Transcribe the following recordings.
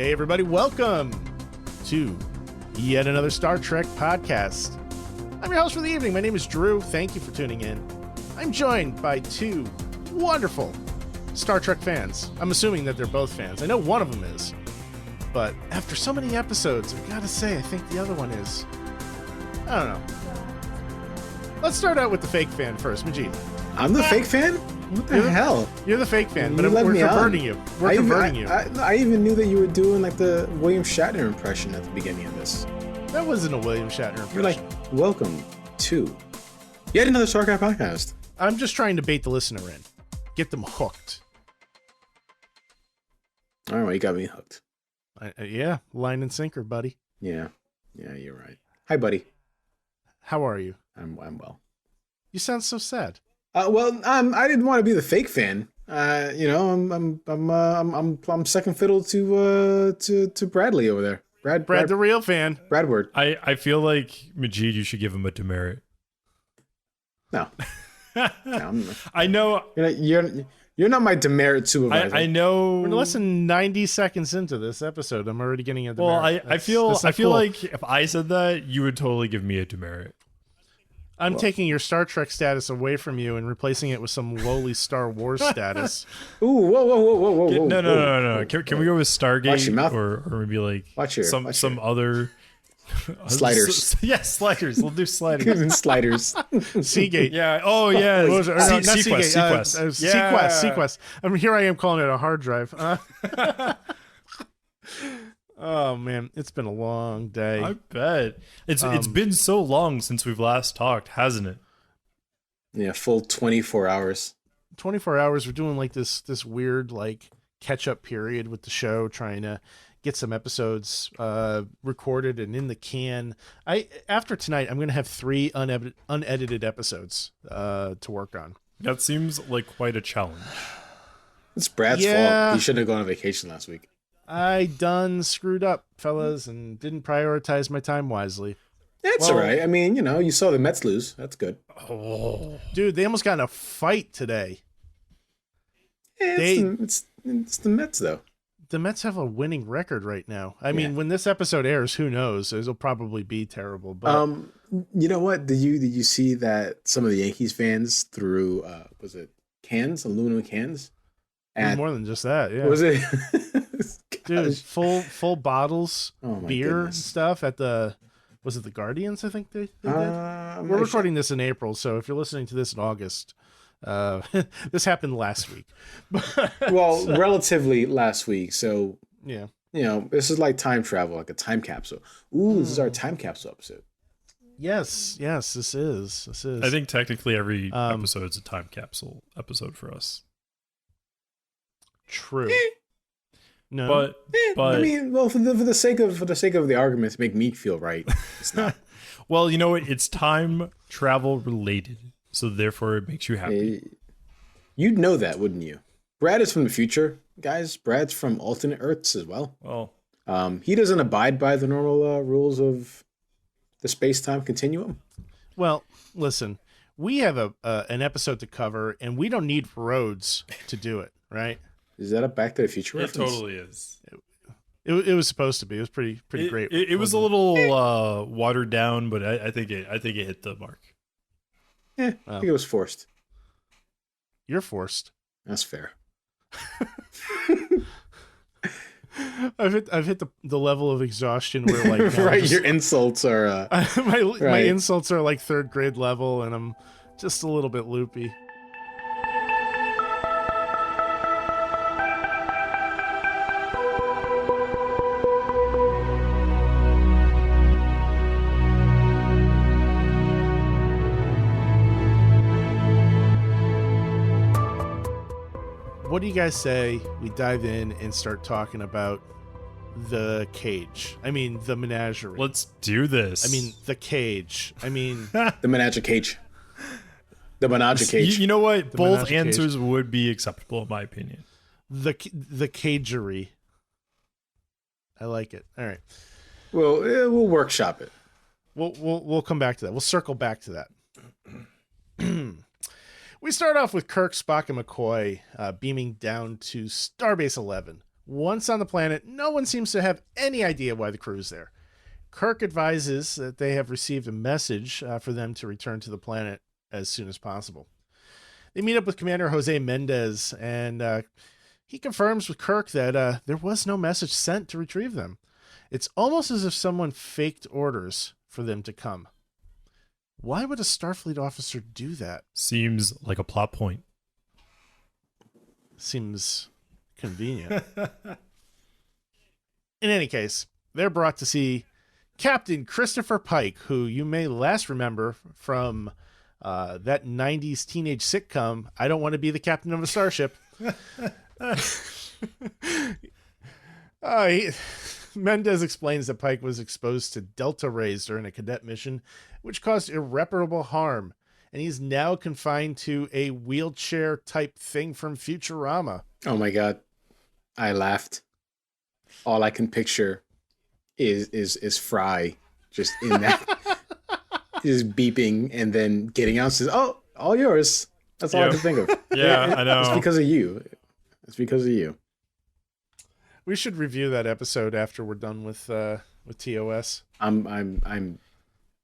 Hey everybody, welcome to yet another Star Trek podcast. I'm your host for the evening. My name is Drew. Thank you for tuning in. I'm joined by two wonderful Star Trek fans. I'm assuming that they're both fans. I know one of them is. But after so many episodes, I gotta say, I think the other one is. I don't know. Let's start out with the fake fan first. Majid. I'm the fake fan? What the hell? You're the fake fan, but we're converting you. We're converting you. I even knew that you were doing like the William Shatner impression at the beginning of this. That wasn't a William Shatner impression. You're like, welcome to yet another Star Trek podcast. I'm just trying to bait the listener in. Get them hooked. All right, you got me hooked. Yeah, line and sinker, buddy. Yeah, you're right. Hi, buddy. How are you? I'm well. You sound so sad. I didn't want to be the fake fan. I'm second fiddle to Bradley over there. Brad, the real fan. Bradward. I feel like Majid, you should give him a demerit. No, I know you're not my demerit supervisor. I know. We're less than 90 seconds into this episode. I'm already getting a demerit. Well, I feel cool. Like if I said that, you would totally give me a demerit. I'm taking your Star Trek status away from you and replacing it with some lowly Star Wars status. Ooh, whoa. No. Can we go with Stargate or maybe like some other sliders? Yes, sliders. We'll do sliders. Sliders. Seagate. Yeah. Oh yeah. Sequest. Here I am calling it a hard drive. Oh man, it's been a long day. I bet it's been so long since we've last talked, hasn't it? Yeah, full 24 hours. 24 hours. We're doing like this weird like catch up period with the show, trying to get some episodes recorded and in the can. After tonight, I'm gonna have 3 unedited episodes to work on. That seems like quite a challenge. It's Brad's fault. He shouldn't have gone on vacation last week. I done screwed up, fellas, and didn't prioritize my time wisely. That's all right. I mean, you saw the Mets lose. That's good. Oh, dude, they almost got in a fight today. Yeah, it's the Mets, though. The Mets have a winning record right now. I mean, when this episode airs, who knows? It'll probably be terrible. But you know what? Did you see that some of the Yankees fans threw was it aluminum cans? More than just that, yeah. Was it? Dude, full bottles, beer and stuff at was it the Guardians? I think they did. We're recording this in April, so if you're listening to this in August, this happened last week. Well, relatively last week. So yeah, this is like time travel, like a time capsule. Ooh, this is our time capsule episode. Yes, this is. I think technically every episode is a time capsule episode for us. True. No, but I mean, well, for the sake of the argument to make me feel right, it's not. Well, you know what? It's time travel related, so therefore it makes you happy. You'd know that, wouldn't you? Brad is from the future, guys. Brad's from alternate Earths as well. Well, he doesn't abide by the normal rules of the space-time continuum. Well, listen, we have an episode to cover, and we don't need roads to do it, right? Is that a Back to the Future reference? It totally is. It was supposed to be. It was pretty great. It was a little watered down, but I think it hit the mark. I think it was forced. You're forced. That's fair. I've hit the level of exhaustion where like right, your insults are my insults are like 3rd grade level, and I'm just a little bit loopy. What do you guys say we dive in and start talking about the cage? I mean, the menagerie. Let's do this. I mean, the cage. I mean, the menagerie cage. The menagerie cage. You know what? Both answers would be acceptable in my opinion. The cagery. I like it. All right. Well, we'll workshop it. We'll come back to that. We'll circle back to that. We start off with Kirk, Spock, and McCoy beaming down to Starbase 11, Once on the planet, no one seems to have any idea why the crew is there. Kirk advises that they have received a message for them to return to the planet as soon as possible. They meet up with Commander Jose Mendez, and he confirms with Kirk that there was no message sent to retrieve them. It's almost as if someone faked orders for them to come. Why would a Starfleet officer do that? Seems like a plot point. Seems convenient. In any case, they're brought to see Captain Christopher Pike, who you may last remember from that 90s teenage sitcom, I Don't Want to Be the Captain of a Starship. Mendez explains that Pike was exposed to delta rays during a cadet mission, which caused irreparable harm, and he's now confined to a wheelchair-type thing from Futurama. Oh my god, I laughed. All I can picture is Fry just in that, just beeping and then getting out and says, "Oh, all yours." That's all I can think of. Yeah, I know. It's because of you. It's because of you. We should review that episode after we're done with TOS. I'm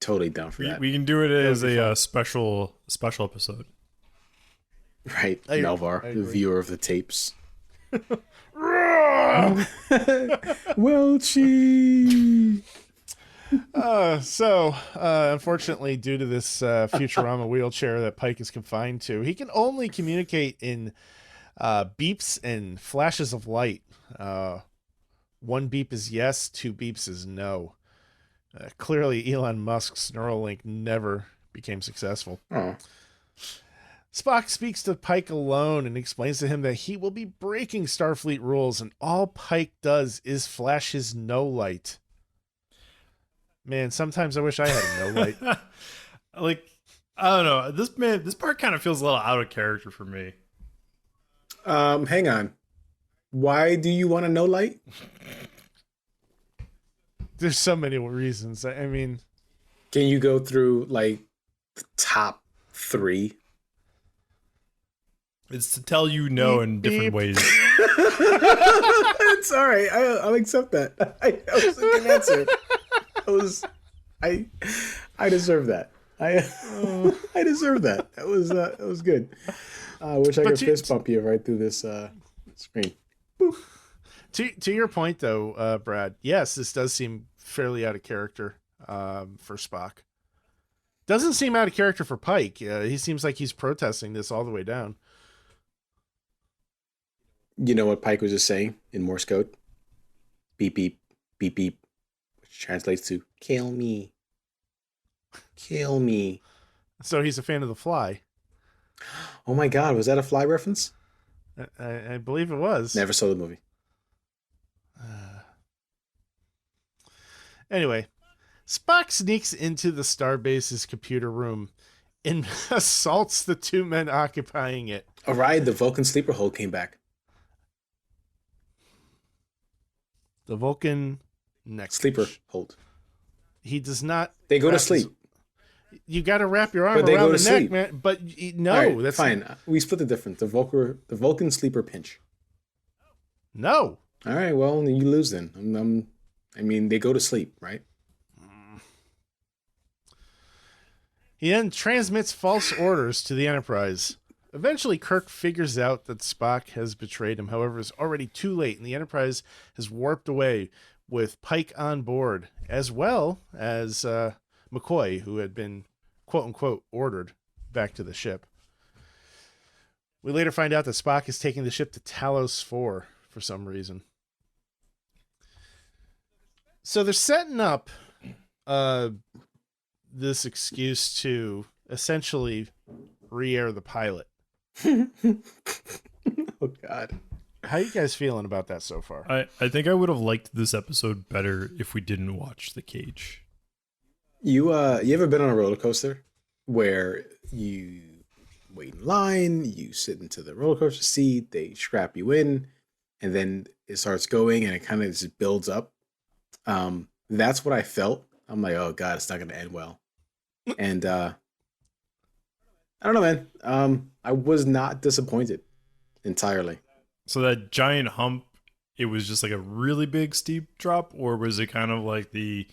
totally down for that. We can do it as a special episode. Right, Melvar, the viewer of the tapes. Welchie. Unfortunately, due to this Futurama wheelchair that Pike is confined to, he can only communicate in beeps and flashes of light. One beep is yes, two beeps is no. Clearly, Elon Musk's Neuralink never became successful. Oh. Spock speaks to Pike alone and explains to him that he will be breaking Starfleet rules, and all Pike does is flash his no light. Man, sometimes I wish I had a no light. Like, I don't know. This part kind of feels a little out of character for me. Hang on. Why do you want a no light? There's so many reasons. I mean, can you go through like the top 3? It's to tell you no in different ways. It's all right. I'll accept that. That was a good answer. I deserve that. I deserve that. That was good. I wish I could fist bump you right through this screen. Boop. To your point, though, Brad, yes, this does seem fairly out of character for Spock. Doesn't seem out of character for Pike. He seems like he's protesting this all the way down. You know what Pike was just saying in Morse code? Beep, beep, beep, beep, which translates to kill me. Kill me. So he's a fan of The Fly. Oh my god, was that a Fly reference? I believe it was. Never saw the movie. Anyway, Spock sneaks into the Starbase's computer room and assaults the 2 men occupying it. All right, the Vulcan sleeper hold came back. The Vulcan neck Sleeper hold. He does not. They go to sleep. You got to wrap your arm But they around go the to neck, sleep. man. But no, Right, that's fine. We split the difference. The Vulcan sleeper pinch. No. All right, well, you lose then. I mean, they go to sleep, right? He then transmits false orders to the Enterprise. Eventually, Kirk figures out that Spock has betrayed him. However, it's already too late, and the Enterprise has warped away with Pike on board, as well as McCoy, who had been, quote-unquote, ordered back to the ship. We later find out that Spock is taking the ship to Talos 4 for some reason. So they're setting up this excuse to essentially re-air the pilot. Oh God. How you guys feeling about that so far? I think I would have liked this episode better if we didn't watch The Cage. You ever been on a roller coaster where you wait in line, you sit into the roller coaster seat, they strap you in, and then it starts going and it kind of just builds up? That's what I felt. I'm like, oh God, it's not going to end well. And I don't know, man. I was not disappointed entirely. So that giant hump it was just like a really big steep drop, or was it kind of like the,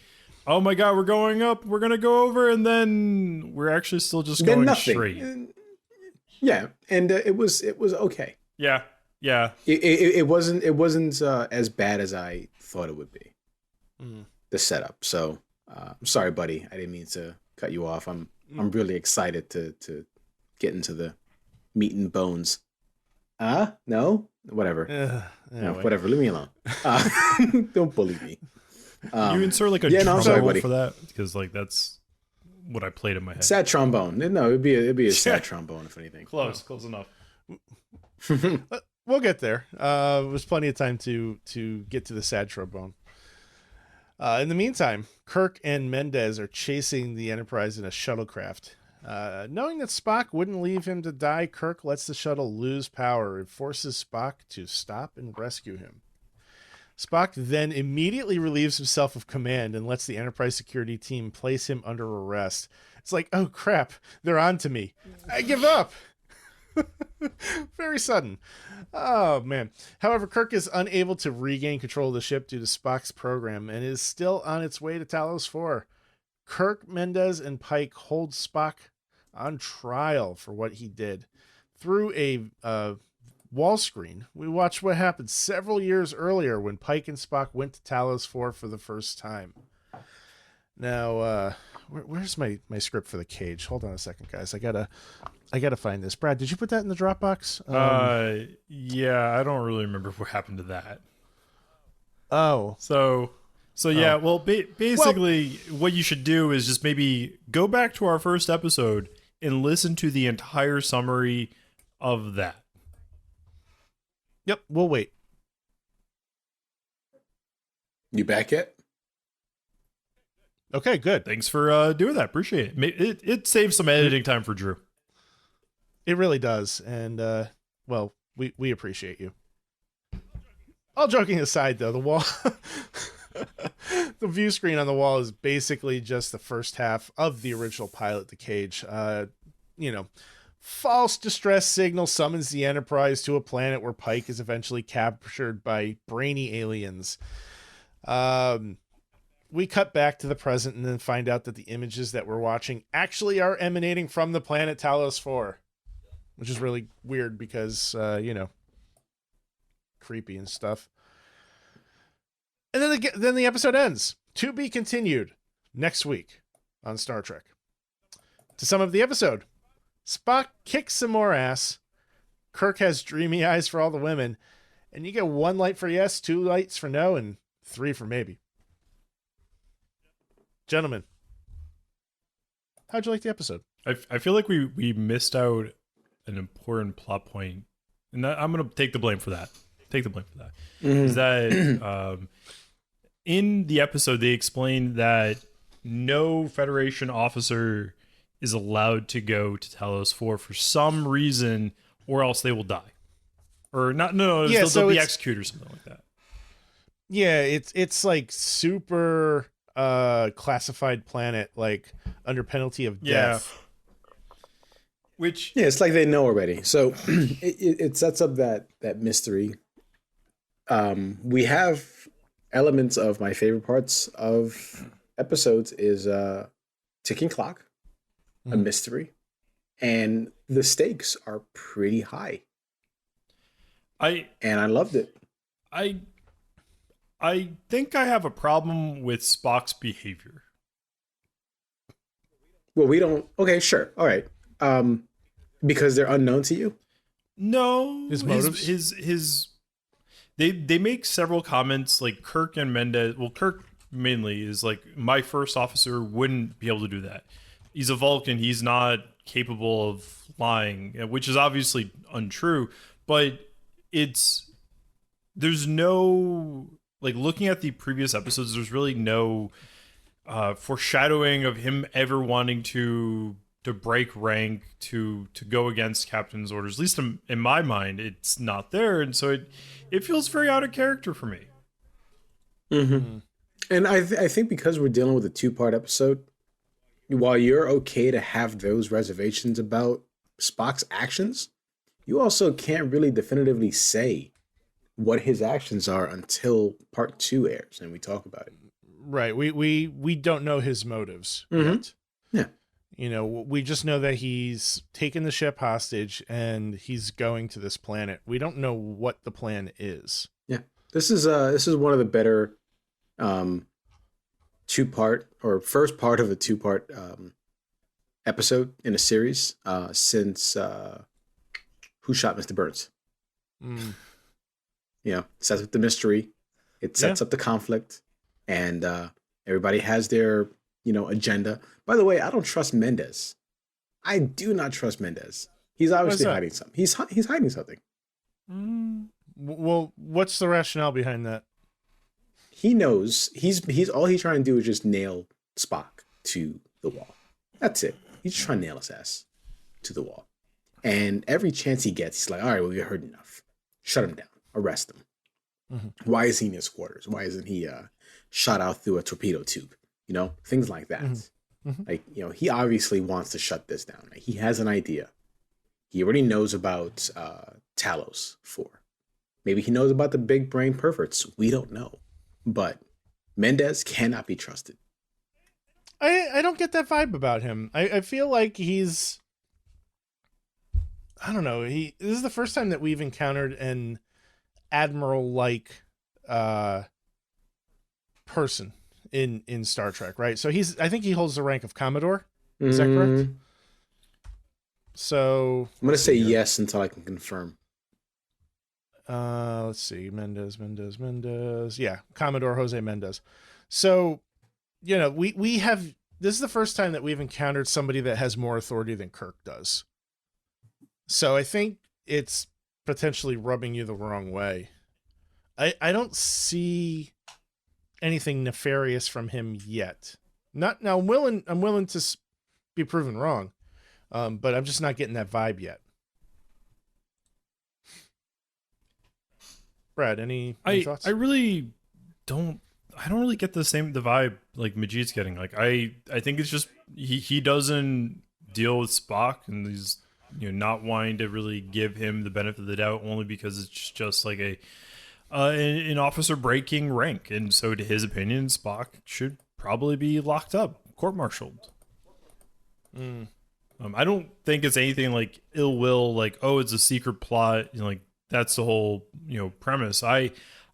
oh my god, we're going up, we're gonna go over, and then we're actually still just Then going nothing. straight? Yeah, and it was okay. Yeah. It wasn't as bad as I thought it would be. The setup. So I'm sorry, buddy. I didn't mean to cut you off. I'm really excited to get into the meat and bones. No, whatever. Anyway. No, whatever. Leave me alone. Don't bully me. You insert like a I'm sorry, trombone buddy. for that, because like that's what I played in my head. Sad trombone. No, it'd be a sad trombone if anything. Close enough. We'll get there. There's plenty of time to get to the sad trombone. In the meantime, Kirk and Mendez are chasing the Enterprise in a shuttlecraft. Knowing that Spock wouldn't leave him to die, Kirk lets the shuttle lose power and forces Spock to stop and rescue him. Spock then immediately relieves himself of command and lets the Enterprise security team place him under arrest. It's like, oh crap, they're on to me. I give up. Very sudden. Oh man. However, Kirk is unable to regain control of the ship due to Spock's program and is still on its way to Talos 4. Kirk, Mendez, and Pike hold Spock on trial for what he did. Through a wall screen, we watch what happened several years earlier when Pike and Spock went to Talos 4 for the first time. Now, where's my script for the cage? Hold on a second, guys. I gotta find this. Brad, did you put that in the Dropbox? Yeah, I don't really remember what happened to that. Oh, So yeah, well, basically, what you should do is just maybe go back to our first episode and listen to the entire summary of that. yep. We'll wait. You back yet? Okay, good. Thanks for doing that. Appreciate it. It saves some editing time for Drew. It really does, and well, we appreciate you. All joking aside, though, the wall, the view screen on the wall is basically just the first half of the original pilot, The Cage. False distress signal summons the Enterprise to a planet where Pike is eventually captured by brainy aliens. We cut back to the present and then find out that the images that we're watching actually are emanating from the planet Talos 4, which is really weird because, creepy and stuff. And then the episode ends. To be continued next week on Star Trek. To sum up the episode, Spock kicks some more ass. Kirk has dreamy eyes for all the women. And you get 1 light for yes, 2 lights for no, and 3 for maybe. Gentlemen, how'd you like the episode? I feel like we missed out an important plot point, and I'm going to take the blame for that. Is that in the episode they explained that no Federation officer is allowed to go to Talos 4 for some reason, or else they will die, or not. No, Yeah, they'll be executed or something like that. Yeah, it's like super classified planet, like under penalty of death. Which it's like they know already. So it sets up that mystery. We have elements of my favorite parts of episodes is ticking clock, a mystery, and the stakes are pretty high. I loved it. I think I have a problem with Spock's behavior. Well, we don't. Okay, sure, all right. Because they're unknown to you. No, his motives. His they make several comments like Kirk and Mendez. Well, Kirk mainly is like, my first officer wouldn't be able to do that. He's a Vulcan. He's not capable of flying, which is obviously untrue. But there's no, like, looking at the previous episodes, there's really no foreshadowing of him ever wanting to break rank, to go against captain's orders. At least in my mind, it's not there, and so it feels very out of character for me. Mm-hmm. And I think because we're dealing with a 2-part episode, while you're okay to have those reservations about Spock's actions, you also can't really definitively say what his actions are until part 2 airs and we talk about it. Right. We don't know his motives yet. Yeah. You know, we just know that he's taken the ship hostage and he's going to this planet. We don't know what the plan is. Yeah. This is one of the better two-part or first part of a two-part episode in a series since Who Shot Mr. Burns? Mm. You know, sets up the mystery, it sets up the conflict, and everybody has their, you know, agenda. By the way, I don't trust Mendez. I do not trust Mendez. He's obviously hiding something. He's hiding something. Well, what's the rationale behind that? He knows he's all he's trying to do is just nail Spock to the wall. That's it. He's just trying to nail his ass to the wall. And every chance he gets, he's like, all right, well, we heard enough. Shut him down. Arrest him. Mm-hmm. Why is he in his quarters? Why isn't he shot out through a torpedo tube? You know, things like that. Mm-hmm. Like, you know, he obviously wants to shut this down. Like, he has an idea. He already knows about Talos 4. Maybe he knows about the big brain perverts. We don't know. But Mendez cannot be trusted. I don't get that vibe about him. I feel like he's, I don't know. This is the first time that we've encountered an admiral-like person in Star Trek, right? So I think he holds the rank of Commodore. Is that correct? So I'm gonna say yes until I can confirm. Let's see, Mendez. Yeah, Commodore Jose Mendez. So, you know, we have, this is the first time that we've encountered somebody that has more authority than Kirk does. So I think it's potentially rubbing you the wrong way. I don't see anything nefarious from him yet. Not now. I'm willing to be proven wrong, but I'm just not getting that vibe yet. Brad, any thoughts? I really don't. I don't really get the vibe like Majid's getting. Like I think it's just he doesn't deal with Spock, and he's, you know, not wanting to really give him the benefit of the doubt, only because it's just like an officer breaking rank, and so to his opinion, Spock should probably be locked up, court-martialed. I don't think it's anything like ill will, like, oh, it's a secret plot, you know, like that's the whole, you know, premise. I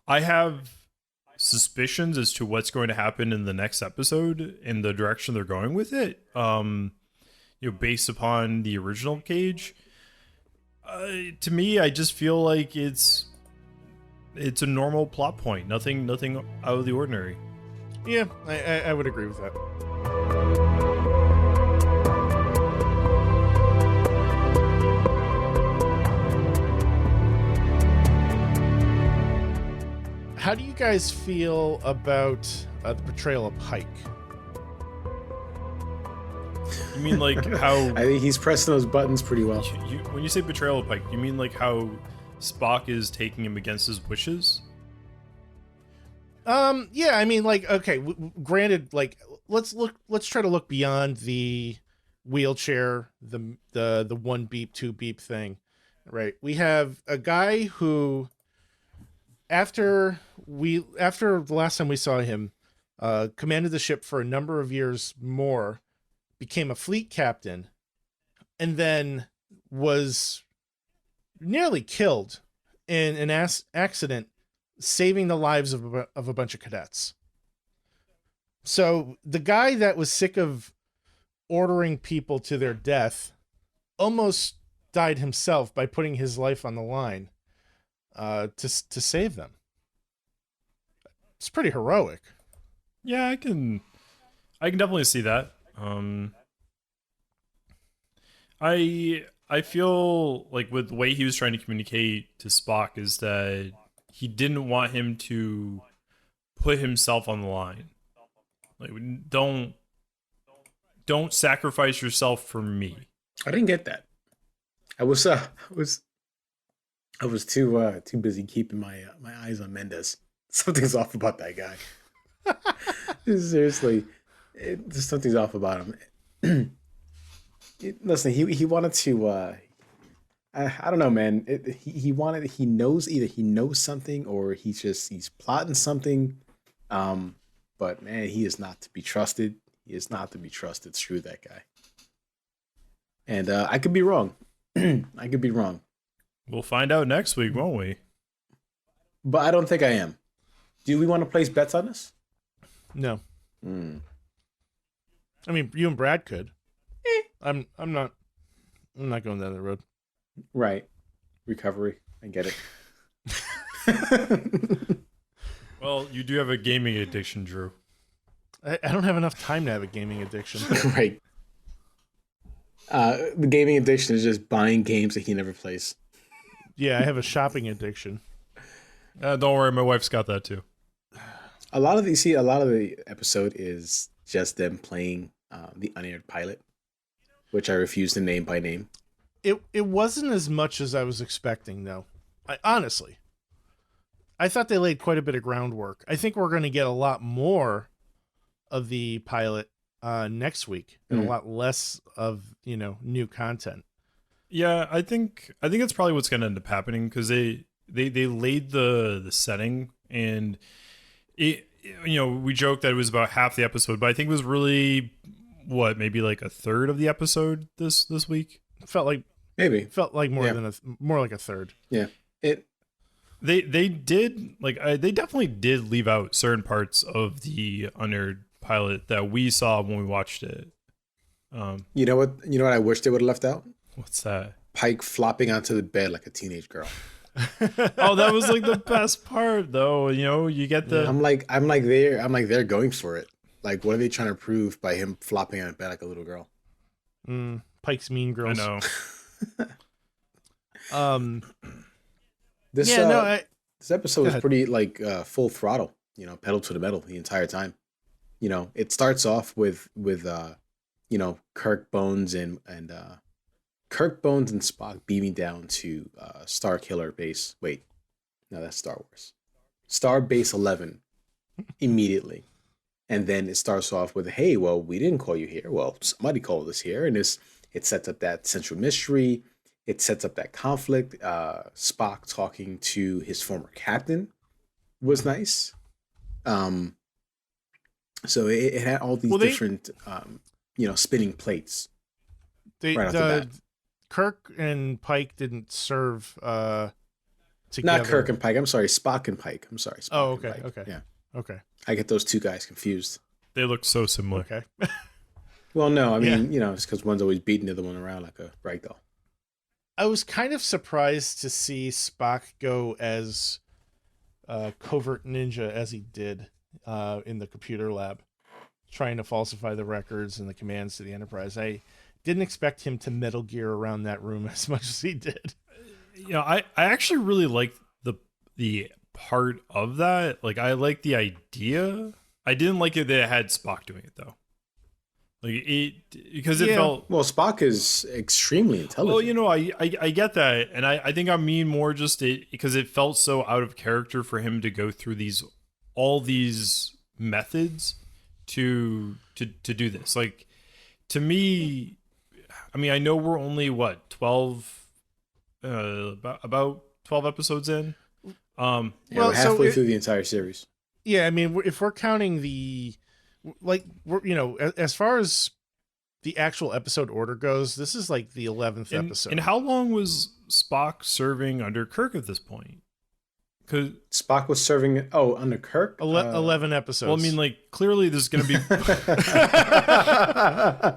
have suspicions as to what's going to happen in the next episode in the direction they're going with it. You know, based upon the original Cage. To me, I just feel like it's a normal plot point. Nothing out of the ordinary. Yeah, I would agree with that. How do you guys feel about the portrayal of Pike? You mean like how... I think he's pressing those buttons pretty well. When you say betrayal of Pike, you mean like how Spock is taking him against his wishes? Yeah, I mean, like, okay, granted, like, let's try to look beyond the wheelchair, the one beep, two beep thing, right? We have a guy who, after the last time we saw him, commanded the ship for a number of years more, became a fleet captain, and then was nearly killed in an accident, saving the lives of a bunch of cadets. So the guy that was sick of ordering people to their death almost died himself by putting his life on the line to save them. It's pretty heroic. Yeah, I can definitely see that. I feel like with the way he was trying to communicate to Spock is that he didn't want him to put himself on the line. Like, don't sacrifice yourself for me. I didn't get that. I was too busy keeping my eyes on Mendez. Something's off about that guy. Seriously, something's off about him. Listen, he wanted to I don't know, man. He knows, either he knows something or he's plotting something. Um, but man, he is not to be trusted. He is not to be trusted. Screw that guy. And I could be wrong. I could be wrong, We'll find out next week, won't we? but I don't think I am. Do we want to place bets on this? No. Mm. I mean, you and Brad could. I'm not going down the road. Right. Recovery. I get it. Well, you do have a gaming addiction, Drew. I don't have enough time to have a gaming addiction. Right. The gaming addiction is just buying games that he never plays. Yeah, I have a shopping addiction. Don't worry, my wife's got that too. A lot of the episode is just them playing the unaired pilot, which I refuse to name by name. It wasn't as much as I was expecting, though. Honestly, I thought they laid quite a bit of groundwork. I think we're going to get a lot more of the pilot next week, and a lot less of new content. Yeah, I think it's probably what's going to end up happening because they laid the setting, and it, we joked that it was about half the episode, but I think it was really maybe like a third of the episode this week. Felt like more like a third. Yeah. They did they definitely did leave out certain parts of the unaired pilot that we saw when we watched it. You know what I wish they would have left out? What's that? Pike flopping onto the bed like a teenage girl. Oh, that was like the best part, though. You get the. I'm like they're going for it. Like, what are they trying to prove by him flopping on a bed like a little girl? Pike's Mean Girls. I know. This episode was pretty full throttle. Pedal to the metal the entire time. It starts off with Kirk, Bones, and Spock beaming down to Star Killer Base. Wait, no, that's Star Wars. Star Base 11 immediately. And then it starts off with, hey, well, we didn't call you here. Well, somebody called us here. And it sets up that central mystery. It sets up that conflict. Spock talking to his former captain was nice. So it had all these different, spinning plates. Right off the bat. Kirk and Pike didn't serve together. Not Kirk and Pike. I'm sorry, Spock and Pike. I'm sorry. Spock Oh, okay, and Pike. okay. Yeah. Okay. I get those two guys confused. They look so similar. Okay. Well, no, I mean, it's because one's always beating the other one around like a ragdoll. I was kind of surprised to see Spock go as covert ninja as he did in the computer lab, trying to falsify the records and the commands to the Enterprise. I didn't expect him to Metal Gear around that room as much as he did. I actually really liked the part of that. Like, I like the idea. I didn't like it that it had Spock doing it though. Because it felt. Well, Spock is extremely intelligent. Well, I get that, and I think I mean more just because it felt so out of character for him to go through all these methods to do this. Like, to me, I mean, I know we're only 12 about 12 episodes in. We're halfway through the entire series. Yeah, I mean, if we're counting as far as the actual episode order goes, this is like the 11th episode. And how long was Spock serving under Kirk at this point? Because Spock was serving under Kirk 11 episodes. Well, I mean, like, clearly there's going to be.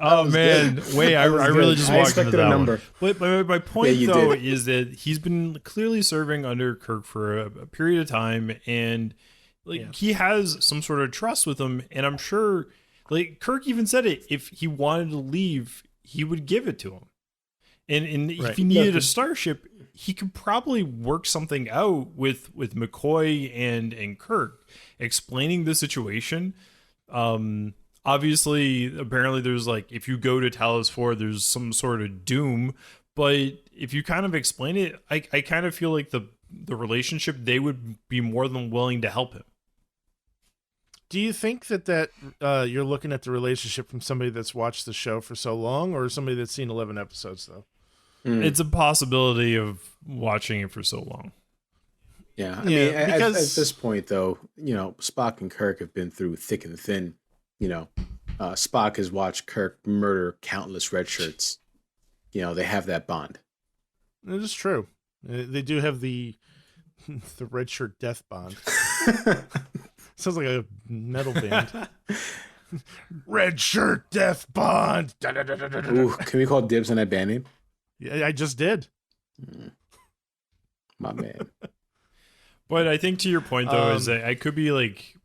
Oh man, wait! I really just walked into that number. But my point is that he's been clearly serving under Kirk for a period of time, and he has some sort of trust with him, and I'm sure, like, Kirk even said it. If he wanted to leave, he would give it to him, and if he needed a starship, he could probably work something out with McCoy and Kirk, explaining the situation. Obviously, apparently there's if you go to Talos 4, there's some sort of doom, but if you kind of explain it, I kind of feel like the relationship, they would be more than willing to help him. Do you think that you're looking at the relationship from somebody that's watched the show for so long, or somebody that's seen 11 episodes though? It's a possibility of watching it for so long. Yeah, I mean, at this point, though, Spock and Kirk have been through thick and thin. Spock has watched Kirk murder countless red shirts. They have that bond. It is true. They do have the red shirt death bond. Sounds like a metal band. Red shirt death bond. Ooh, can we call dibs on that band name? Yeah, I just did. My man. But I think to your point, though, is that I could be like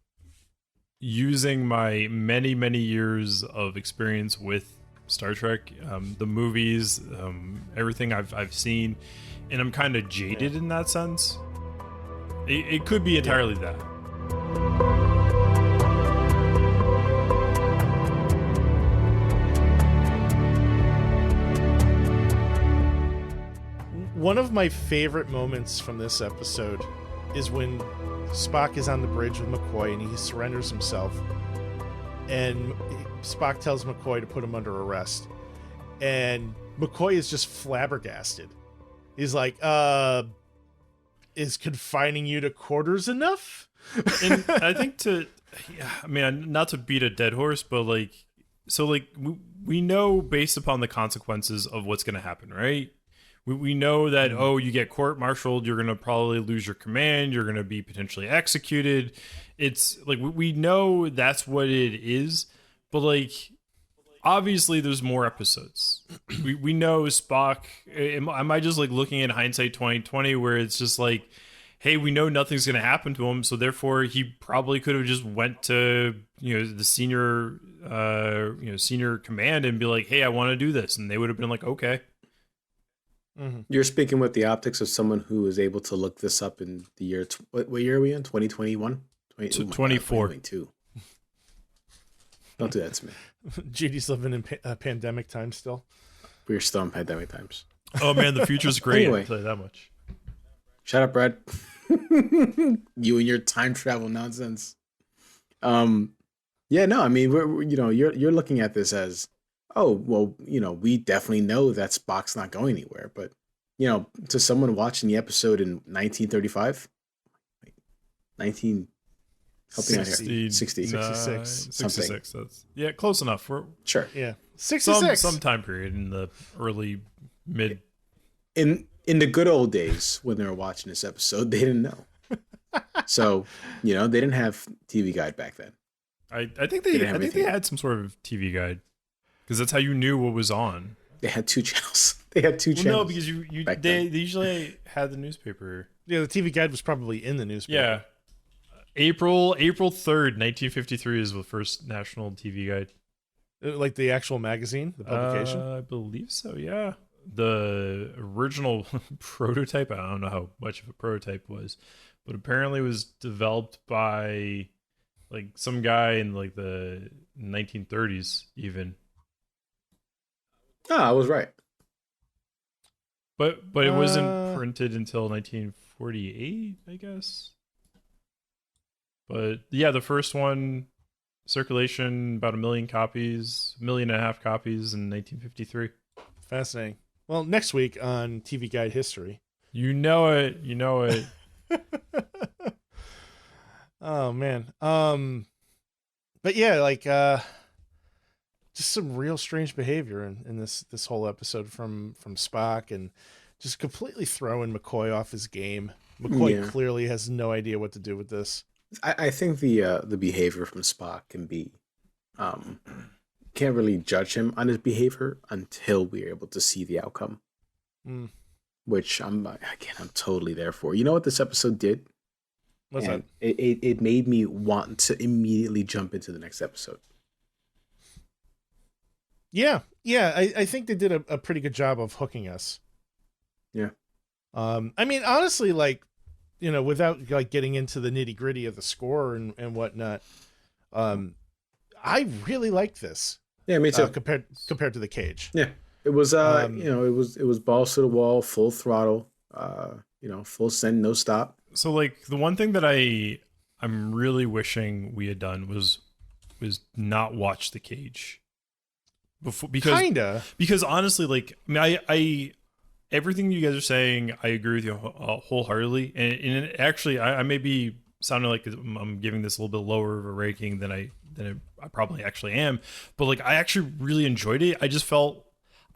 using my many, many years of experience with Star Trek, the movies, everything I've seen, and I'm kind of jaded in that sense. It could be entirely that. One of my favorite moments from this episode is when Spock is on the bridge with McCoy and he surrenders himself, and Spock tells McCoy to put him under arrest, and McCoy is just flabbergasted. He's like, is confining you to quarters enough? And I think not to beat a dead horse, but we know based upon the consequences of what's going to happen, right? We know that, you get court-martialed, you're going to probably lose your command, you're going to be potentially executed. It's like, we know that's what it is, but obviously there's more episodes. We know Spock, am I just looking at hindsight 2020 where it's just like, hey, we know nothing's going to happen to him, so therefore he probably could have just went to, the senior command and be like, hey, I want to do this. And they would have been like, okay. Mm-hmm. You're speaking with the optics of someone who is able to look this up in the year. What year are we in? 2021? 24. 2022. Don't do that to me. JD's living in pandemic time still. We're still in pandemic times. Oh, man, the future's great. Anyway. I'll tell you that much. Shut up, Brad. You and your time travel nonsense. Yeah, no, I mean, you're looking at this as, oh, well, we definitely know that Spock's not going anywhere. But, to someone watching the episode in 1935, 66. That's close enough. Sure. Yeah. 66. Some time period in the early mid. In the good old days when they were watching this episode, they didn't know. So, they didn't have TV Guide back then. I think they had some sort of TV guide, because that's how you knew what was on. They had two channels. Channels. No, because they usually had the newspaper. Yeah, the TV guide was probably in the newspaper. Yeah. April 3rd, 1953 is the first national TV guide. Like the actual magazine, the publication? I believe so, yeah. The original prototype, I don't know how much of a prototype was, but apparently it was developed by some guy in the 1930s even. Oh, I was right. But it wasn't printed until 1948, I guess. But yeah, the first one, circulation about 1.5 million copies in 1953. Fascinating. Well, next week on TV Guide History. You know it. Oh man. But yeah, just some real strange behavior in this whole episode from Spock, and just completely throwing McCoy off his game. McCoy clearly has no idea what to do with this. I think the behavior from Spock can be can't really judge him on his behavior until we're able to see the outcome. Which I'm totally there for. You know what this episode did? What's that? It made me want to immediately jump into the next episode. Yeah. I think they did a pretty good job of hooking us. Yeah. I mean, honestly, without getting into the nitty gritty of the score and whatnot, I really liked this. Yeah, me too. Compared to the Cage. Yeah, it was. It was balls to the wall, full throttle. Full send, no stop. So the one thing that I'm really wishing we had done was not watch the Cage before, because honestly, everything you guys are saying, I agree with you wholeheartedly. And actually, I may be sounding like I'm giving this a little bit lower of a ranking than I probably actually am. But like, I actually really enjoyed it. I just felt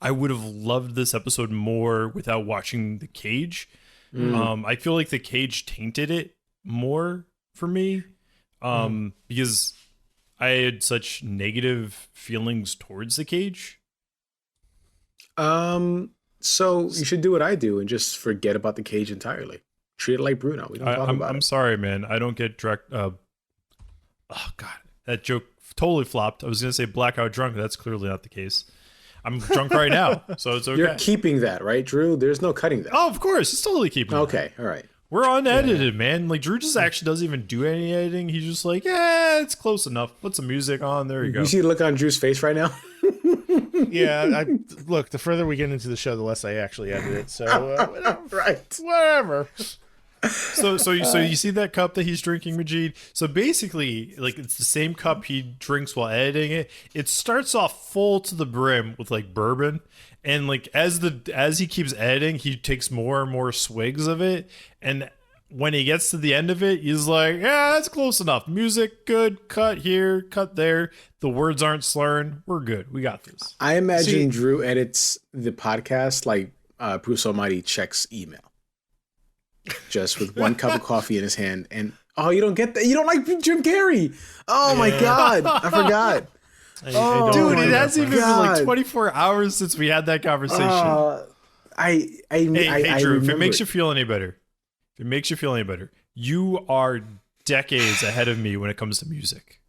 I would have loved this episode more without watching the cage. I feel like the cage tainted it more for me, because I had such negative feelings towards the cage. So you should do what I do and just forget about the cage entirely. Treat it like Bruno. We don't talk about it. I'm sorry, man. I don't get direct. Oh God, that joke totally flopped. I was gonna say blackout drunk. That's clearly not the case. I'm drunk right now, so it's okay. You're keeping that, right, Drew? There's no cutting that. Oh, of course, it's totally keeping. Okay, all right. We're unedited, man. Like Drew just actually doesn't even do any editing. He's just like, yeah, it's close enough. Put some music on. There you go. You see the look on Drew's face right now? Yeah, look, the further we get into the show, the less I actually edit it. So, right. Whatever. So you see that cup that he's drinking, Majid? So basically, like, it's the same cup he drinks while editing it. It starts off full to the brim with like bourbon, and like as he keeps editing, he takes more and more swigs of it, and when he gets to the end of it, he's like, yeah, that's close enough. Music, good. Cut here, cut there. The words aren't slurring. We're good. We got this. I imagine Drew edits the podcast like Bruce Almighty checks email. Just with one cup of coffee in his hand. And, you don't get that? You don't like Jim Carrey? Oh, my God. I forgot. Dude, it hasn't even been like 24 hours since we had that conversation. Hey, Drew, if it makes you feel any better, you are decades ahead of me when it comes to music.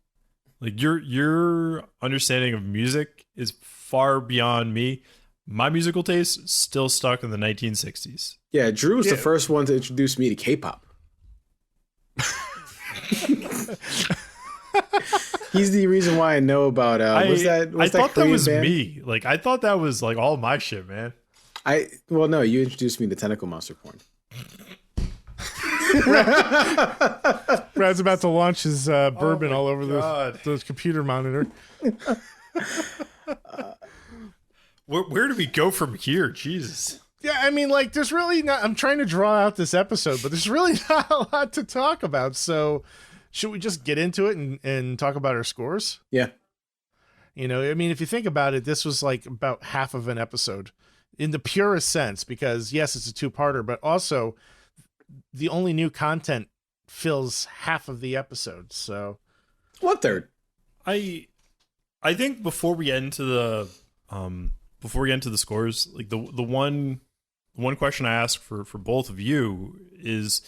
Like your understanding of music is far beyond me. My musical taste still stuck in the 1960s. Yeah, Drew was the first one to introduce me to K-pop. He's the reason why I know about I thought that was me. Like I thought that was like all my shit, man. No, you introduced me to Tentacle Monster porn. Brad's about to launch his bourbon all over the computer monitor. Where do we go from here? Jesus. Yeah, I mean, like, there's really not. I'm trying to draw out this episode, but there's really not a lot to talk about. So, should we just get into it and talk about our scores? Yeah. You know, I mean, if you think about it, this was like about half of an episode in the purest sense, because yes, it's a two-parter, but also the only new content fills half of the episode. So 1/3. I think before we get into the scores, like the one question I ask for both of you is,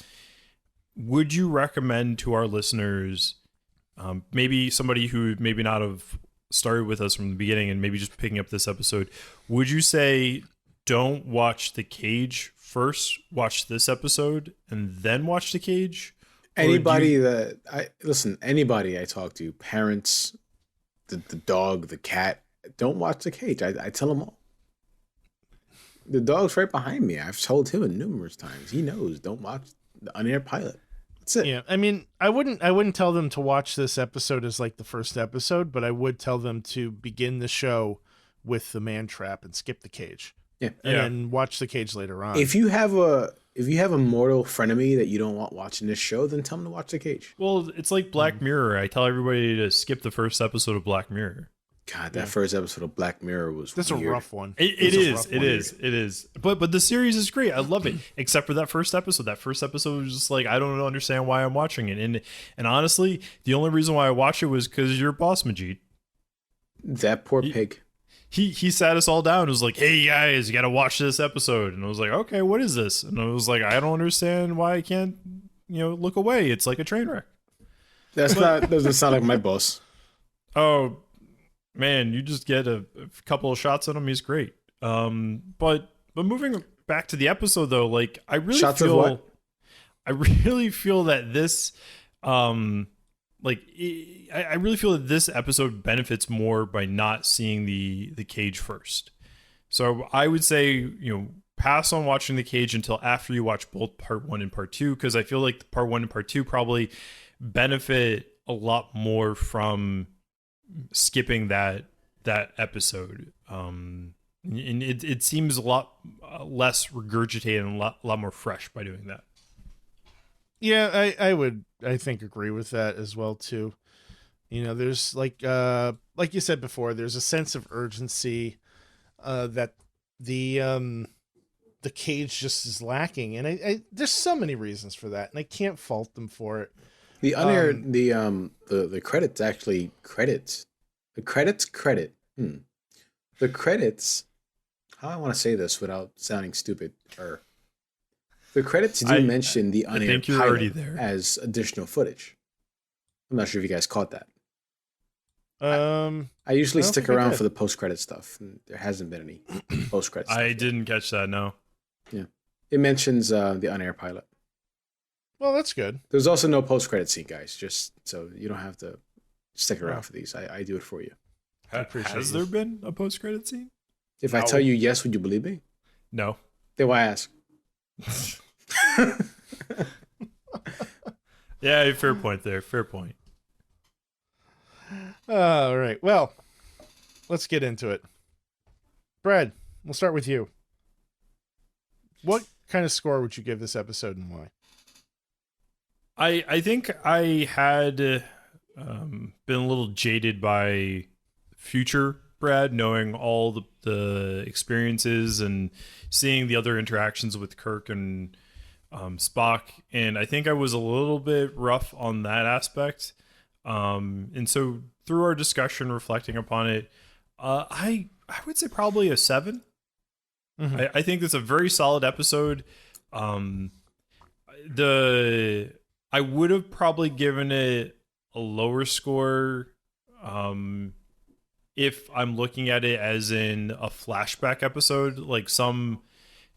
would you recommend to our listeners, maybe somebody who maybe not have started with us from the beginning and maybe just picking up this episode, would you say don't watch The Cage first, watch this episode, and then watch The Cage? Anybody anybody I talk to, parents, the dog, the cat, don't watch The Cage. I tell them all. The dog's right behind me. I've told him numerous times. He knows. Don't watch the unaired pilot. That's it. Yeah, I mean, I wouldn't tell them to watch this episode as like the first episode, but I would tell them to begin the show with the man trap and skip The Cage. Yeah, and then watch The Cage later on. If you have a mortal frenemy that you don't want watching this show, then tell them to watch The Cage. Well, it's like Black Mirror. I tell everybody to skip the first episode of Black Mirror. God, that first episode of Black Mirror was That's weird. a rough one. It is. But the series is great. I love it. Except for that first episode. That first episode was just like, I don't understand why I'm watching it. And honestly, the only reason why I watched it was because you're boss, Majid. That poor pig. He sat us all down and was like, hey guys, you gotta watch this episode. And I was like, okay, what is this? And I was like, I don't understand why I can't, look away. It's like a train wreck. Doesn't sound like my boss. Oh man, you just get a couple of shots on him. He's great. But moving back to the episode though, like I really feel that this, I really feel that this episode benefits more by not seeing the Cage first. So I would say, pass on watching the Cage until after you watch both part 1 and part 2, because I feel like part 1 and part 2 probably benefit a lot more from skipping that episode. and it seems a lot less regurgitated and a lot more fresh by doing that. Yeah, I think agree with that as well too. There's like you said before, there's a sense of urgency that the cage just is lacking, and I there's so many reasons for that, and I can't fault them for it. The unaired, the credits actually credits. The credits credit. The credits. How I want to say this without sounding stupid. The credits do mention the unaired pilot as additional footage. I'm not sure if you guys caught that. I usually stick around for the post-credit stuff. And there hasn't been any post-credit stuff. I didn't catch that, no. Yeah. It mentions the unaired pilot. Well, that's good. There's also no post-credit scene, guys, just so you don't have to stick around for these. I do it for you. Has there been a post-credit scene? If I tell you yes, would you believe me? No. Then why ask? Yeah, fair point there. Fair point. All right. Well, let's get into it. Brad, we'll start with you. What kind of score would you give this episode and why? I think I had been a little jaded by future Brad, knowing all the experiences and seeing the other interactions with Kirk and Spock, and I think I was a little bit rough on that aspect. And so through our discussion, reflecting upon it, I would say probably a 7. Mm-hmm. I think it's a very solid episode. I would have probably given it a lower score if I'm looking at it as in a flashback episode, like some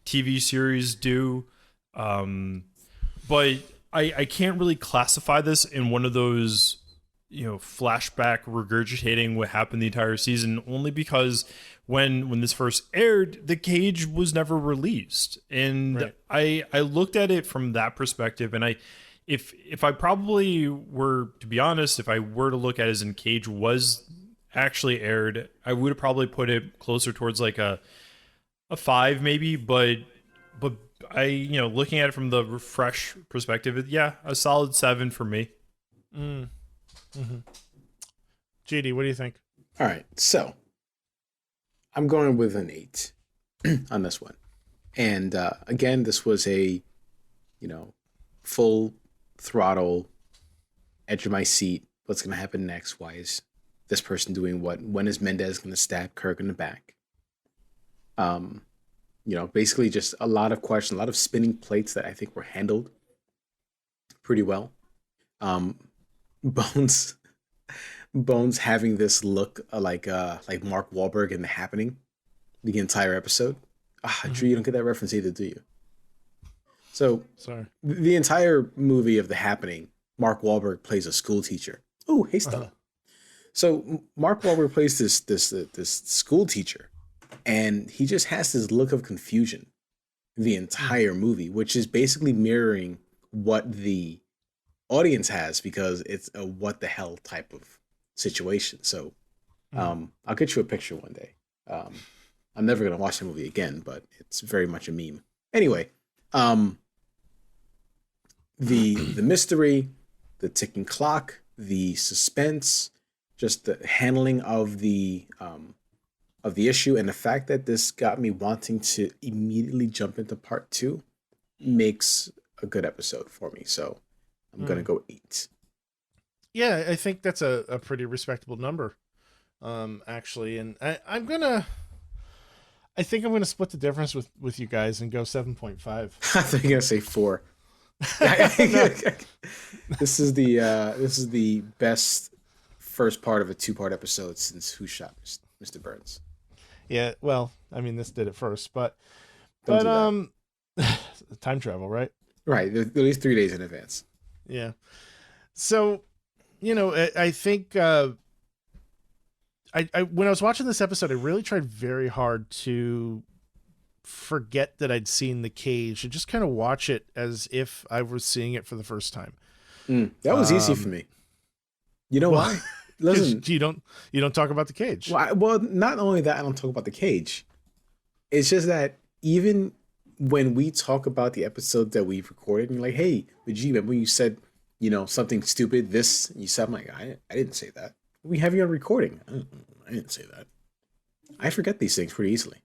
TV series do. But I can't really classify this in one of those, flashback regurgitating what happened the entire season, only because when this first aired, the cage was never released. And right. I looked at it from that perspective, and if I probably were, to be honest, if I were to look at it as in cage was actually aired, I would have probably put it closer towards like a 5 maybe, but I, looking at it from the fresh perspective, a solid 7 for me. Mm-hmm. GD, what do you think? All right, so I'm going with an 8 on this one. And again, this was a, full throttle, edge of my seat. What's going to happen next? Why is this person doing what? When is Mendez going to stab Kirk in the back? Basically just a lot of questions, a lot of spinning plates that I think were handled pretty well. Bones having this look like Mark Wahlberg in The Happening, the entire episode. Drew, you don't get that reference either, do you? So, sorry. The entire movie of The Happening, Mark Wahlberg plays a school teacher. Oh, hey, Stella. So Mark Wahlberg plays this school teacher, and he just has this look of confusion the entire movie, which is basically mirroring what the audience has, because it's a what the hell type of situation. So I'll get you a picture one day. I'm never going to watch the movie again, but it's very much a meme. Anyway, the mystery, the ticking clock, the suspense, just the handling of the issue, and the fact that this got me wanting to immediately jump into part 2 makes a good episode for me. So I'm going to go 8. Yeah, I think that's a pretty respectable number, actually. And I think I'm going to split the difference with you guys and go 7.5. I thought you were going to say 4. This is the best first part of a 2-part episode since Who Shot Mr. Burns. Yeah, well, I mean, this did it first, but time travel, right? Right, at least 3 days in advance. Yeah. So, I think I when I was watching this episode, I really tried very hard to forget that I'd seen The Cage and just kind of watch it as if I was seeing it for the first time. That was easy for me. You know why? Listen, you don't talk about The Cage. Well, not only that, I don't talk about The Cage. It's just that even when we talk about the episodes that we've recorded, and you're like, hey, but gee, remember when you said, something stupid, this, you said, I'm like, I didn't say that. We have you on recording. I didn't say that. I forget these things pretty easily.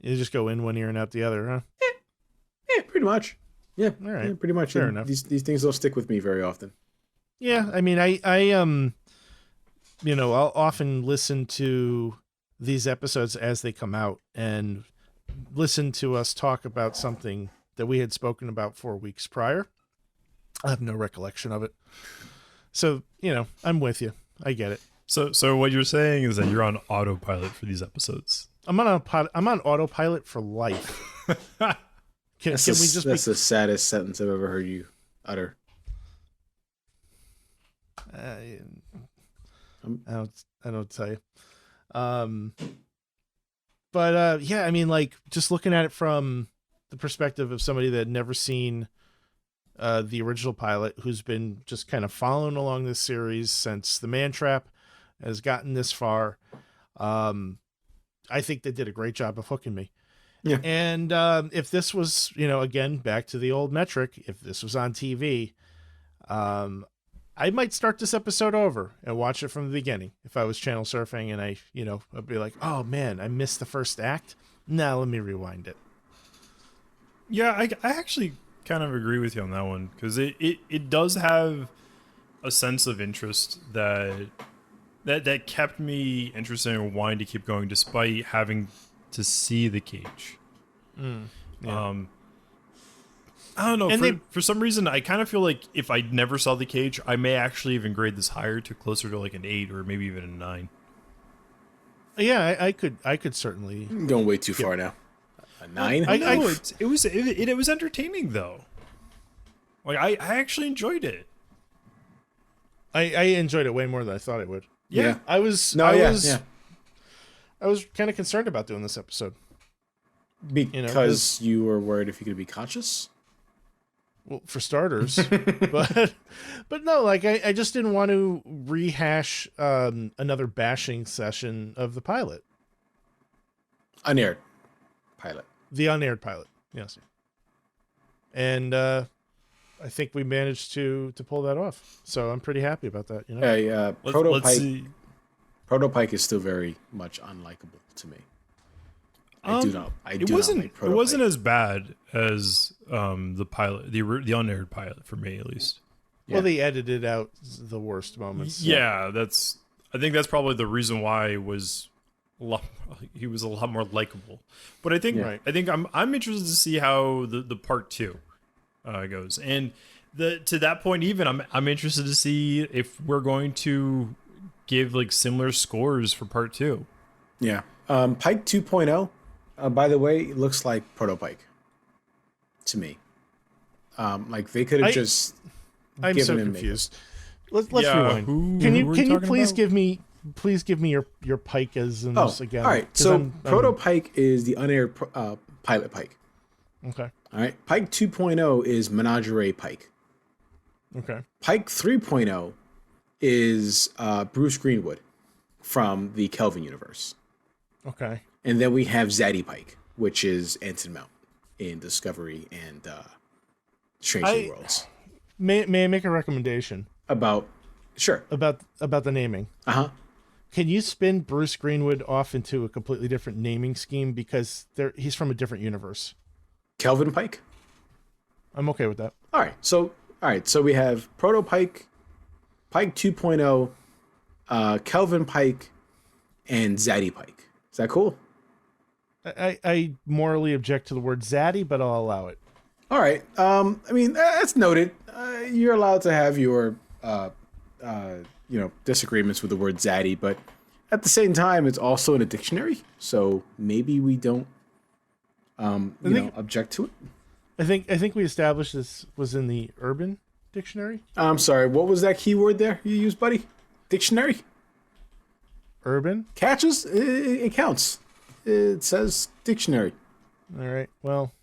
You just go in one ear and out the other, huh? Yeah, pretty much. Yeah, All right. yeah, pretty much. Fair And enough. These things don't stick with me very often. Yeah, I mean, I'll often listen to these episodes as they come out and listen to us talk about something that we had spoken about 4 weeks prior. I have no recollection of it. So, I'm with you. I get it. So what you're saying is that you're on autopilot for these episodes. I'm on autopilot for life. Can we just That's the saddest sentence I've ever heard you utter. I don't tell you. Yeah, I mean, like, just looking at it from the perspective of somebody that had never seen the original pilot, who's been just kind of following along this series since the Man Trap has gotten this far. I think they did a great job of hooking me. Yeah. And if this was, again, back to the old metric, if this was on TV, I might start this episode over and watch it from the beginning. If I was channel surfing and I'd be like, oh man, I missed the first act. Now let me rewind it. Yeah, I actually kind of agree with you on that one, because it does have a sense of interest that kept me interested in wanting to keep going despite having to see the cage. Yeah. I don't know. And For some reason, I kind of feel like if I never saw the cage, I may actually even grade this higher to closer to like an 8 or maybe even a 9. Yeah, I could certainly. I'm going way too far now. A 9? It was entertaining though. Like I actually enjoyed it. I enjoyed it way more than I thought I would. Yeah. I was kind of concerned about doing this episode. Because you were worried if you could be conscious? Well, for starters, but no, like I just didn't want to rehash another bashing session of the pilot, Unaired pilot. the unaired pilot. Yes, and I think we managed to pull that off. So I'm pretty happy about that. Hey, Let's see. Protopike is still very much unlikable to me. I do not like Protopike. It wasn't as bad as the pilot, the unaired pilot for me at least. Yeah. Well, they edited out the worst moments. Yeah, I think that's probably the reason why he was a lot more likable. But I think I'm interested to see how the part 2 goes, and to that point even I'm interested to see if we're going to give like similar scores for part 2. Yeah. Pike 2.0, by the way, it looks like Protopike to me. Like they could have just I'm given so him confused. Let's Yeah, rewind. who Can are you talking please about? give me your Pike-isms Oh, again? all right. 'Cause So I'm- Protopike is the unaired pilot Pike. Okay. All right. Pike 2.0 is Menagerie Pike. Okay. Pike 3.0 is Bruce Greenwood from the Kelvin universe. Okay. And then we have Zaddy Pike, which is Anson Mount in Discovery and Strange New Worlds. May I make a recommendation Sure. about the naming? Uh-huh. Can you spin Bruce Greenwood off into a completely different naming scheme, because he's from a different universe? Kelvin Pike? I'm okay with that. All right. So we have Proto Pike, Pike 2.0, Kelvin Pike, and Zaddy Pike. Is that cool? I morally object to the word zaddy, but I'll allow it. All right. I mean, that's noted. You're allowed to have your disagreements with the word zaddy, but at the same time, it's also in a dictionary, so maybe we don't object to it. I think we established this was in the Urban Dictionary. I'm sorry, what was that keyword there you used, buddy? Dictionary? Urban. Catches? It counts. It says dictionary. All right. Well,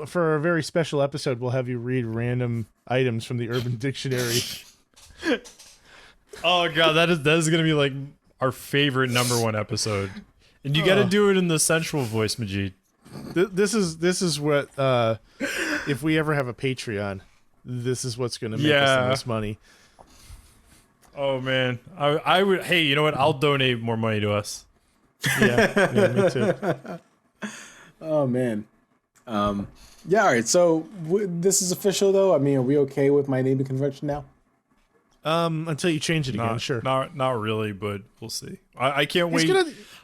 for a very special episode, we'll have you read random items from the Urban Dictionary. Oh god, that is gonna be like our favorite #1 episode. And you got to do it in the sensual voice, Majid. This is what if we ever have a Patreon, this is what's going to make us the most money. Oh man, I would. Hey, you know what? I'll donate more money to us. Yeah, me too. Oh man. Yeah. All right. So this is official, though. I mean, are we okay with my naming convention now? Until you change it again, sure. Not really, but we'll see. I can't wait.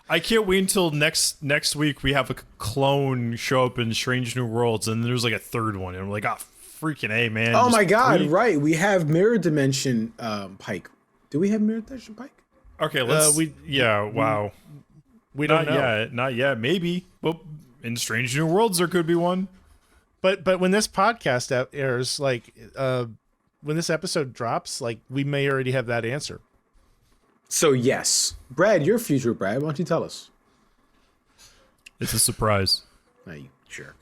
I can't wait until next week we have a clone show up in Strange New Worlds, and there's like a third one, and I'm like, freaking A, man. Oh my God! Right, we have Mirror Dimension Pike. Do we have Mirror Dimension Pike? Okay, let's. Wow. We don't know. Not yet. Maybe. Well, in Strange New Worlds there could be one. But when this podcast airs, like, when this episode drops, like, we may already have that answer. So yes, Brad, you're future Brad. Why don't you tell us? It's a surprise. Oh, you jerk.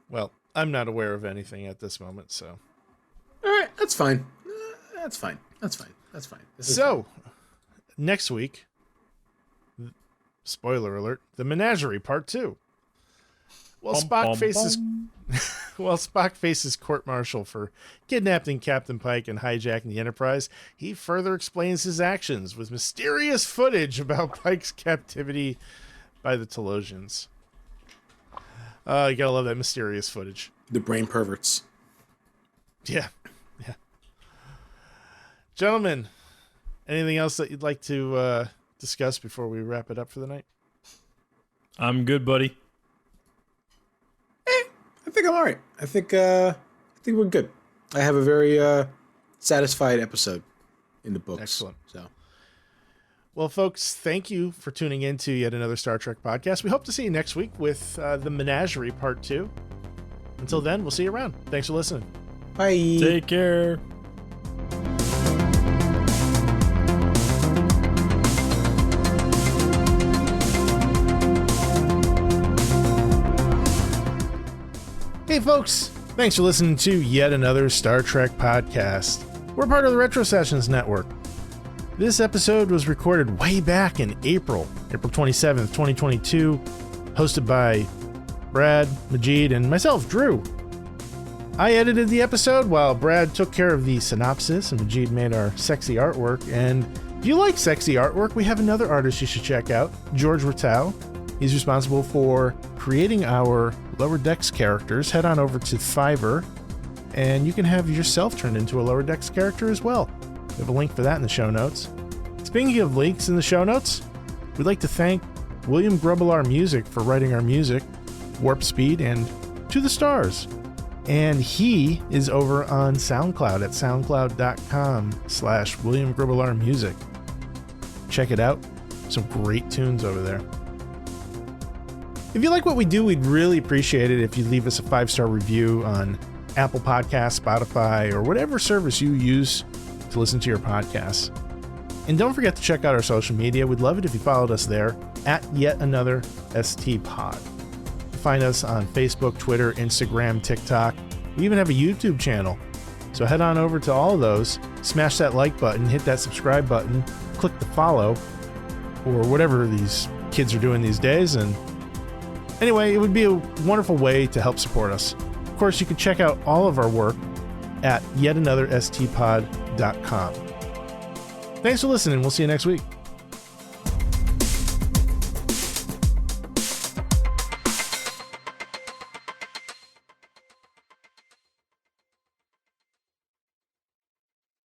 Well, I'm not aware of anything at this moment, so. All right, that's fine. That's fine. So, next week, spoiler alert, the Menagerie Part 2. Well, Spock faces court-martial for kidnapping Captain Pike and hijacking the Enterprise, he further explains his actions with mysterious footage about Pike's captivity by the Telosians. You gotta love that mysterious footage. The brain perverts. Yeah. Gentlemen, anything else that you'd like to discuss before we wrap it up for the night? I'm good, buddy. I think I'm all right. I think we're good. I have a very satisfied episode in the books. Excellent. So, well, folks, thank you for tuning in to yet another Star Trek podcast. We hope to see you next week with the Menagerie Part 2. Until then, we'll see you around. Thanks for listening. bye. Take care. Hey folks, thanks for listening to yet another Star Trek podcast. We're part of the Retro Sessions Network. This episode was recorded way back in April 27th, 2022, hosted by Brad, Majid, and myself, Drew. I edited the episode while Brad took care of the synopsis and Majid made our sexy artwork. And if you like sexy artwork, we have another artist you should check out, George Rattal. He's responsible for creating our Lower Decks characters. Head on over to Fiverr, and you can have yourself turned into a Lower Decks character as well. We have a link for that in the show notes. Speaking of links in the show notes, we'd like to thank William Grubbelar Music for writing our music, Warp Speed, and To the Stars. And he is over on SoundCloud at soundcloud.com/William Grubbelar Music. Check it out. Some great tunes over there. If you like what we do, we'd really appreciate it if you leave us a 5-star review on Apple Podcasts, Spotify, or whatever service you use to listen to your podcasts. And don't forget to check out our social media. We'd love it if you followed us there at Yet Another ST Pod. Find us on Facebook, Twitter, Instagram, TikTok. We even have a YouTube channel. So head on over to all of those, smash that like button, hit that subscribe button, click the follow, or whatever these kids are doing these days, and anyway, it would be a wonderful way to help support us. Of course, you can check out all of our work at yetanotherstpod.com. Thanks for listening. We'll see you next week.